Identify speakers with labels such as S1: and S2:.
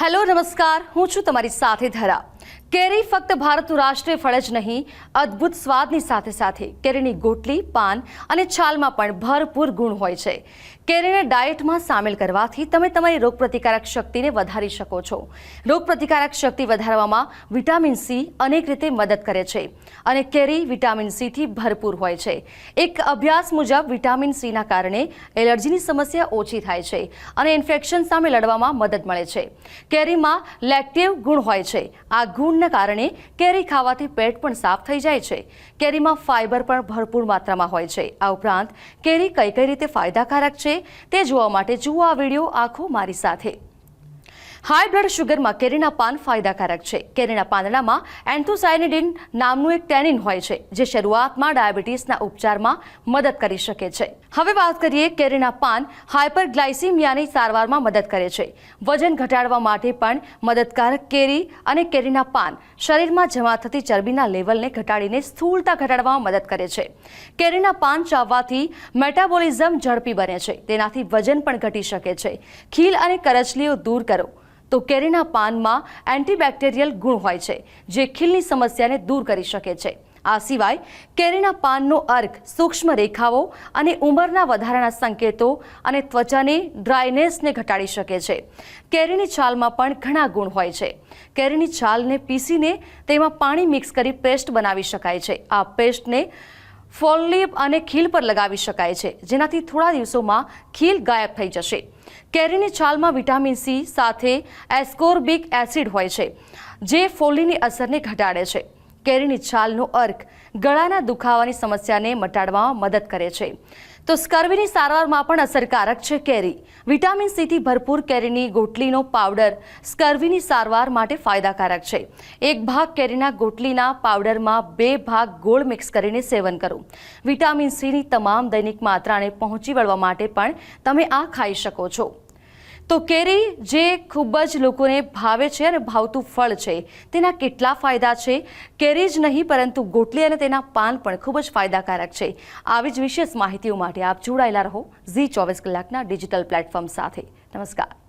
S1: Hello નમસ્કાર, હું છું તમારી સાથે ધરા। કેરી ફક્ત ભારતનું રાષ્ટ્રીય ફળ જ નહીં, અદ્ભુત સ્વાદની સાથે સાથે કેરીની ગોટલી, પાન અને છાલમાં પણ ભરપૂર ગુણ હોય છે। કેરીને ડાયટમાં સામેલ કરવાથી તમે તમારી રોગપ્રતિકારક શક્તિને વધારી શકો છો। રોગપ્રતિકારક શક્તિ વધારવામાં વિટામિન સી અનેક રીતે મદદ કરે છે અને કેરી વિટામિન સીથી ભરપૂર હોય છે। એક અભ્યાસ મુજબ વિટામિન સીના કારણે એલર્જીની સમસ્યા ઓછી થાય છે અને ઇન્ફેક્શન સામે લડવામાં મદદ મળે છે। કેરીમાં લેક્ટિવ ગુણ હોય છે। આ ગુણના કારણે કેરી ખાવાથી પેટ પણ સાફ થઈ જાય છે। કેરીમાં ફાઇબર પણ ભરપૂર માત્રામાં હોય છે। આ ઉપરાંત કેરી કઈ રીતે ફાયદાકારક છે તે જોવા માટે જુઓ આ વિડીયો આખો મારી સાથે। હાઈ બ્લડ શુગરમાં કેરીના પાન ફાયદાકારક છે। કેરીના પાંદડામાં એન્થોસાયનિડિન નામનું એક ટેનિન હોય છે જે શરૂઆતમાં ડાયાબિટીસના ઉપચારમાં મદદ કરી શકે છે। હવે વાત કરીએ કેરીના પાન હાઇપરગ્લાયસીમિયાની સારવારમાં મદદ કરે છે। વજન ઘટાડવા માટે પણ મદદકારક કેરી અને કેરીના પાન શરીરમાં જમા થતી ચરબીના લેવલને ઘટાડીને સ્થૂળતા ઘટાડવામાં મદદ કરે છે। કેરીના પાન ચાવવાથી મેટાબોલિઝમ ઝડપી બને છે, તેનાથી વજન પણ ઘટી શકે છે। ખીલ અને કરચલીઓ દૂર કરો તો કેરીના પાનમાં એન્ટીબેક્ટેરિયલ ગુણ હોય છે જે ખીલની સમસ્યાને દૂર કરી શકે છે। આ સિવાય કેરીના પાનનો અર્ક સૂક્ષ્મ રેખાઓ અને ઉંમરના વધારાના સંકેતો અને ત્વચાની ડ્રાયનેસને ઘટાડી શકે છે। કેરીની છાલમાં પણ ઘણા ગુણ હોય છે। કેરીની છાલને પીસીને તેમાં પાણી મિક્સ કરી પેસ્ટ બનાવી શકાય છે। આ પેસ્ટને ફોલ્લીપ અને ખીલ પર લગાવી શકાય છે, જેનાથી થોડા દિવસોમાં ખીલ ગાયબ થઈ જશે। કેરીની છાલમાં વિટામિન સી સાથે એસ્કોર્બિક એસિડ હોય છે જે ફોલ્લીની અસરને ઘટાડે છે। કેરીની છાલનો અર્ક ગળાના દુખાવાની સમસ્યાને મટાડવામાં મદદ કરે છે। તો સ્કર્વીની સારવારમાં પણ અસરકારક છે કેરી। વિટામિન સીથી ભરપૂર કેરીની ગોટલીનો પાવડર સ્કર્વીની સારવાર માટે ફાયદાકારક છે। એક ભાગ કેરીના ગોટલીના પાવડરમાં 2 ભાગ ગોળ મિક્સ કરીને સેવન કરો। વિટામિન સીની તમામ દૈનિક માત્રાને પહોંચી વળવા માટે પણ તમે આ ખાઈ શકો છો। તો કેરી જે ખૂબ જ લોકોને ભાવે છે અને ભાવતું ફળ છે, તેના કેટલા ફાયદા છે? કેરી જ નહીં પરંતુ ગોટલી અને તેના પાન પણ ખૂબ જ ફાયદાકારક છે। આવી જ વિશેષ માહિતીઓ માટે આપ જોડાયેલા રહો ઝી 24 કલાકના ડિજિટલ પ્લેટફોર્મ સાથે। નમસ્કાર।